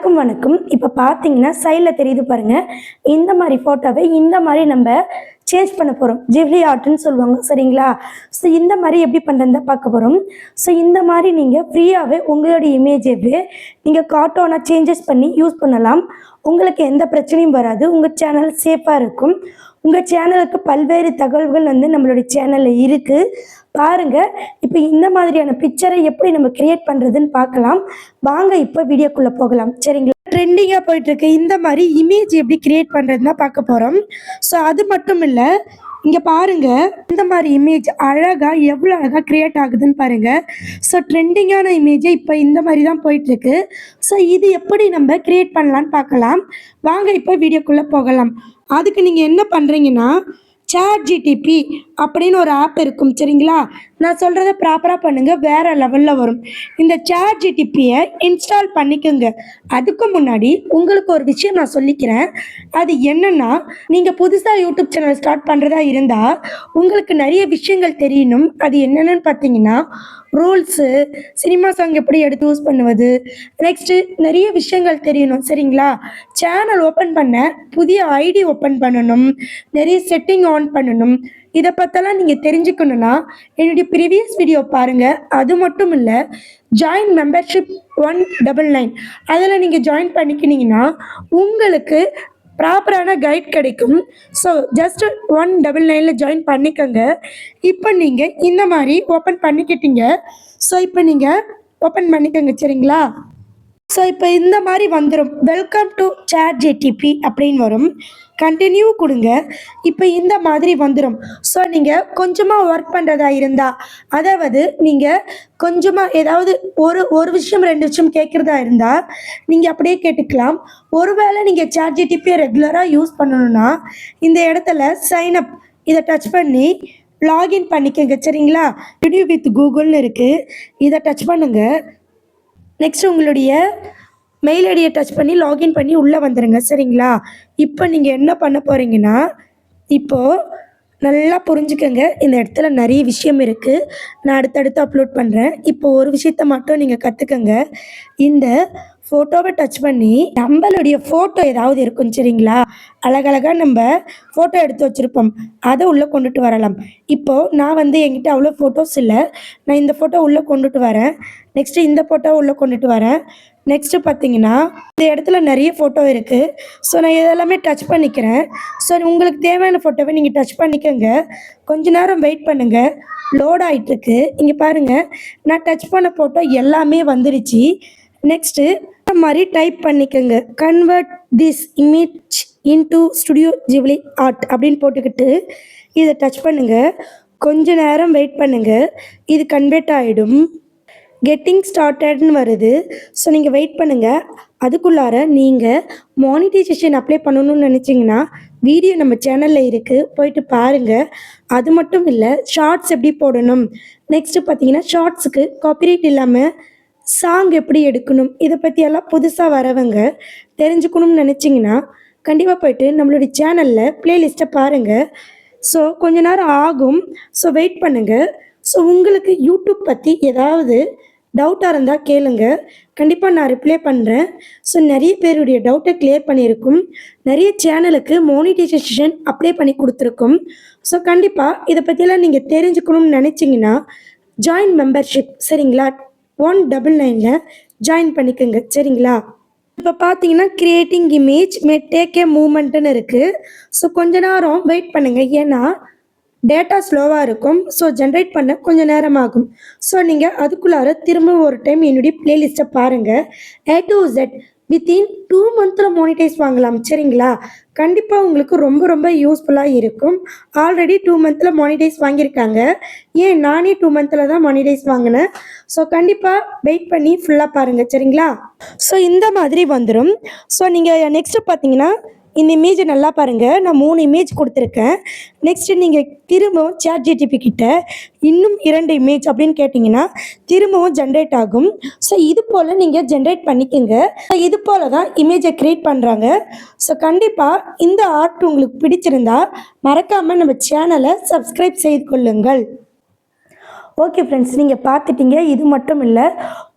எல்லாருக்கும் வணக்கம். இப்போ பார்த்தீங்கன்னா சைடில் தெரியுது பாருங்க. இந்த மாதிரி ஃபோட்டோவை இந்த மாதிரி நம்ம சேஞ்ச் பண்ண போகிறோம். ஜிப்லி ஆர்ட்னு சொல்லுவாங்க, சரிங்களா? ஸோ இந்த மாதிரி எப்படி பண்ணுறதா பார்க்க போகிறோம். ஸோ இந்த மாதிரி நீங்கள் ஃப்ரீயாகவே உங்களுடைய இமேஜவே நீங்கள் கார்ட்டூனாக சேஞ்சஸ் பண்ணி யூஸ் பண்ணலாம். உங்களுக்கு எந்த பிரச்சனையும் வராது. உங்கள் சேனல் சேஃபாக இருக்கும். உங்கள் சேனலுக்கு பல்வேறு தகவல்கள் நம்மளுடைய சேனலில் இருக்குது பாருங்கள். இப்போ இந்த மாதிரியான பிக்சரை எப்படி நம்ம கிரியேட் பண்ணுறதுன்னு பார்க்கலாம். வாங்க இப்போ வீடியோக்குள்ளே போகலாம், சரிங்களா? ட்ரெண்டிங்காக போயிட்டுருக்கு இந்த மாதிரி இமேஜ் எப்படி கிரியேட் பண்ணுறதுன்னு தான் பார்க்க போகிறோம். ஸோ அது மட்டும் இல்லை, இங்கே பாருங்கள், இந்த மாதிரி இமேஜ் அழகாக எவ்வளோ அழகாக க்ரியேட் ஆகுதுன்னு பாருங்கள். ஸோ ட்ரெண்டிங்கான இமேஜை இப்போ இந்த மாதிரி தான் போயிட்டுருக்கு. ஸோ இது எப்படி நம்ம க்ரியேட் பண்ணலான்னு பார்க்கலாம். வாங்க இப்போ வீடியோக்குள்ளே போகலாம். அதுக்கு நீங்கள் என்ன பண்ணுறீங்கன்னா, ChatGPT அப்படின்னு ஒரு ஆப் இருக்கும், சரிங்களா? நான் சொல்கிறத ப்ராப்பராக பண்ணுங்கள், வேறு லெவலில் வரும். இந்த ChatGPTயை இன்ஸ்டால் பண்ணிக்கோங்க. அதுக்கு முன்னாடி உங்களுக்கு ஒரு விஷயம் நான் சொல்லிக்கிறேன். அது என்னென்னா, நீங்கள் புதுசாக யூடியூப் சேனல் ஸ்டார்ட் பண்ணுறதா இருந்தால் உங்களுக்கு நிறைய விஷயங்கள் தெரியணும். அது என்னென்னு பார்த்தீங்கன்னா, ரூல்ஸு, சினிமா சாங் எப்படி எடுத்து யூஸ் பண்ணுவது, நெக்ஸ்ட்டு நிறைய விஷயங்கள் தெரியணும், சரிங்களா? சேனல் ஓப்பன் பண்ண புதிய ஐடி ஓப்பன் பண்ணணும், நிறைய செட்டிங் ஆன் பண்ணணும். இதை பற்றலாம் நீங்கள் தெரிஞ்சுக்கணுன்னா என்னுடைய ப்ரீவியஸ் வீடியோ பாருங்கள். அது மட்டும் இல்லை, ஜாயின் மெம்பர்ஷிப் 199 அதில் நீங்கள் ஜாயின் பண்ணிக்கினீங்கன்னா உங்களுக்கு ப்ராப்பரான கைட் கிடைக்கும். ஸோ ஜஸ்ட் 199 ஜாயின் பண்ணிக்கோங்க. இப்போ நீங்கள் இந்த மாதிரி ஓப்பன் பண்ணிக்கிட்டீங்க. ஸோ இப்போ நீங்கள் ஓப்பன் பண்ணிக்கோங்க, சரிங்களா? ஸோ இப்போ இந்த மாதிரி வந்துடும். வெல்கம் டு ChatGPT அப்படின்னு வரும். கண்டினியூ கொடுங்க. இப்போ இந்த மாதிரி வந்துடும். ஸோ நீங்கள் கொஞ்சமாக ஒர்க் பண்ணுறதா இருந்தால், அதாவது நீங்கள் கொஞ்சமாக ஏதாவது ஒரு விஷயம் 2 விஷயம் கேட்குறதா இருந்தால் நீங்கள் அப்படியே கேட்டுக்கலாம். ஒருவேளை நீங்கள் ChatGPT ரெகுலராக யூஸ் பண்ணணுன்னா இந்த இடத்துல சைன்அப் இதை டச் பண்ணி லாகின் பண்ணிக்கோங்க, சரிங்களா? ரினியூ வித் கூகுள்னு இருக்குது, இதை டச் பண்ணுங்கள். நெக்ஸ்ட் உங்களுடைய மெயில் ஐடியை டச் பண்ணி லாகின் பண்ணி உள்ளே வந்துடுங்க, சரிங்களா? இப்போ நீங்கள் என்ன பண்ண போகிறீங்கன்னா, இப்போது நல்லா புரிஞ்சுக்கங்க. இந்த இடத்துல நிறைய விஷயம் இருக்குது, நான் அடுத்தடுத்து அப்லோட் பண்ணுறேன். இப்போ ஒரு விஷயத்த மட்டும் நீங்கள் கற்றுக்கங்க. இந்த ஃபோட்டோவை டச் பண்ணி நம்மளுடைய ஃபோட்டோ ஏதாவது இருக்கும், சரிங்களா? அழகழகாக நம்ம ஃபோட்டோ எடுத்து வச்சுருப்போம், அதை உள்ளே கொண்டுட்டு வரலாம். இப்போது நான் என்கிட்ட அவ்வளோ ஃபோட்டோஸ் இல்லை, நான் இந்த ஃபோட்டோ உள்ளே கொண்டுட்டு வரேன். நெக்ஸ்ட்டு இந்த ஃபோட்டோ உள்ளே கொண்டுட்டு வரேன். நெக்ஸ்ட்டு பார்த்தீங்கன்னா இந்த இடத்துல நிறைய ஃபோட்டோ இருக்குது. ஸோ நான் இதெல்லாமே டச் பண்ணிக்கிறேன். ஸோ உங்களுக்கு தேவையான ஃபோட்டோவை நீங்கள் டச் பண்ணிக்கோங்க. கொஞ்ச நேரம் வெயிட் பண்ணுங்கள், லோட் ஆகிட்டுருக்கு. இங்கே பாருங்கள், நான் டச் பண்ண ஃபோட்டோ எல்லாமே வந்துடுச்சு. நெக்ஸ்ட்டு இந்த மாதிரி டைப் பண்ணிக்கோங்க, convert this image into studio Ghibli art அப்படின்னு போட்டுக்கிட்டு இதை டச் பண்ணுங்கள். கொஞ்ச நேரம் வெயிட் பண்ணுங்கள், இது கன்வெர்ட் ஆகிடும். கெட்டிங் ஸ்டார்டட்னு வருது. ஸோ நீங்கள் வெயிட் பண்ணுங்கள். அதுக்குள்ளார நீங்கள் மானிட்டைசேஷன் அப்ளை பண்ணணும்னு நினச்சிங்கன்னா வீடியோ நம்ம சேனலில் இருக்குது, போயிட்டு பாருங்கள். அது மட்டும் இல்லை, ஷார்ட்ஸ் எப்படி போடணும், நெக்ஸ்ட்டு பார்த்தீங்கன்னா ஷார்ட்ஸுக்கு காப்பிரைட் இல்லாமல் சாங் எப்படி எடுக்கணும், இதை பற்றியெல்லாம் புதுசாக வரவங்க தெரிஞ்சுக்கணும்னு நினச்சிங்கன்னா கண்டிப்பாக போய்ட்டு நம்மளுடைய சேனலில் ப்ளேலிஸ்ட்டை பாருங்கள். ஸோ கொஞ்ச நேரம் ஆகும். ஸோ வெயிட் பண்ணுங்கள். ஸோ உங்களுக்கு யூடியூப் பற்றி ஏதாவது டவுட்டாக இருந்தால் கேளுங்க, கண்டிப்பாக நான் ரிப்ளை பண்ணுறேன். ஸோ நிறைய பேருடைய டவுட்டை கிளியர் பண்ணியிருக்கும். நிறைய சேனலுக்கு மானிட்டைசேஷன் அப்ளை பண்ணி கொடுத்துருக்கோம். ஸோ கண்டிப்பாக இதை பற்றியெல்லாம் நீங்கள் தெரிஞ்சுக்கணும்னு நினச்சிங்கன்னா ஜாயின் மெம்பர்ஷிப், சரிங்களா, 199 ஜாயின் பண்ணிக்கோங்க, சரிங்களா? இப்போ பார்த்தீங்கன்னா creating image may take a மூமெண்ட்டுன்னு இருக்குது. ஸோ கொஞ்ச நேரம் வெயிட் பண்ணுங்கள், ஏன்னா டேட்டா ஸ்லோவாக இருக்கும். ஸோ ஜென்ரேட் பண்ண கொஞ்சம் நேரம் ஆகும். ஸோ நீங்கள் அதுக்குள்ளார திரும்ப ஒரு டைம் என்னுடைய ப்ளேலிஸ்ட்டை பாருங்கள். A to Z வித்தின் 2 மந்த்தில் மானிட்டைஸ் வாங்கலாம், சரிங்களா? கண்டிப்பாக உங்களுக்கு ரொம்ப ரொம்ப யூஸ்ஃபுல்லாக இருக்கும். ஆல்ரெடி 2 மந்த்தில் மானிட்டைஸ் வாங்கியிருக்காங்க. ஏன் நானே 2 மந்த்தில் தான் மானிட்டைஸ் வாங்கினேன். ஸோ கண்டிப்பாக வெயிட் பண்ணி ஃபுல்லாக பாருங்கள், சரிங்களா? ஸோ இந்த மாதிரி வந்துடும். ஸோ நீங்கள் நெக்ஸ்ட்டு பார்த்தீங்கன்னா இந்த இமேஜை நல்லா பாருங்கள். நான் 3 இமேஜ் கொடுத்துருக்கேன். நெக்ஸ்ட்டு நீங்கள் திரும்பவும் ChatGPT கிட்ட இன்னும் 2 இமேஜ் அப்படின்னு கேட்டிங்கன்னா திரும்பவும் ஜென்ரேட் ஆகும். ஸோ இது போல் நீங்கள் ஜென்ரேட் பண்ணிக்கோங்க. இது போல் தான் இமேஜை க்ரியேட் பண்ணுறாங்க. ஸோ கண்டிப்பாக இந்த ஆர்ட் உங்களுக்கு பிடிச்சிருந்தா மறக்காமல் நம்ம சேனலை சப்ஸ்கிரைப் செய்து கொள்ளுங்கள். ஓகே ஃப்ரெண்ட்ஸ், நீங்கள் பார்த்துட்டீங்க. இது மட்டும் இல்லை,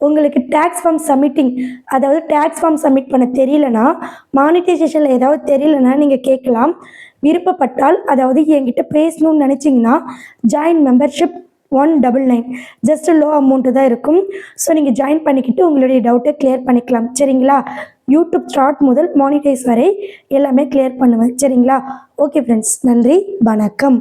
உங்களுக்கு டேக்ஸ் ஃபார்ம் சப்மிட்டிங், அதாவது டேக்ஸ் ஃபார்ம் சப்மிட் பண்ண தெரியலனா, மானிட்டைசேஷனில் ஏதாவது தெரியலனா நீங்கள் கேட்கலாம். விருப்பப்பட்டால், அதாவது என்கிட்ட பேசணும்னு நினச்சிங்கன்னா join membership 199, just low amount தான் இருக்கும். ஸோ நீங்கள் ஜாயின் பண்ணிக்கிட்டு உங்களுடைய டவுட்டை கிளியர் பண்ணிக்கலாம். சரிங்களா? யூடியூப் ஸ்டார்ட் முதல் மானிட்டைஸ் வரை எல்லாமே கிளியர் பண்ணுவேன். சரிங்களா? ஓகே ஃப்ரெண்ட்ஸ், நன்றி, வணக்கம்.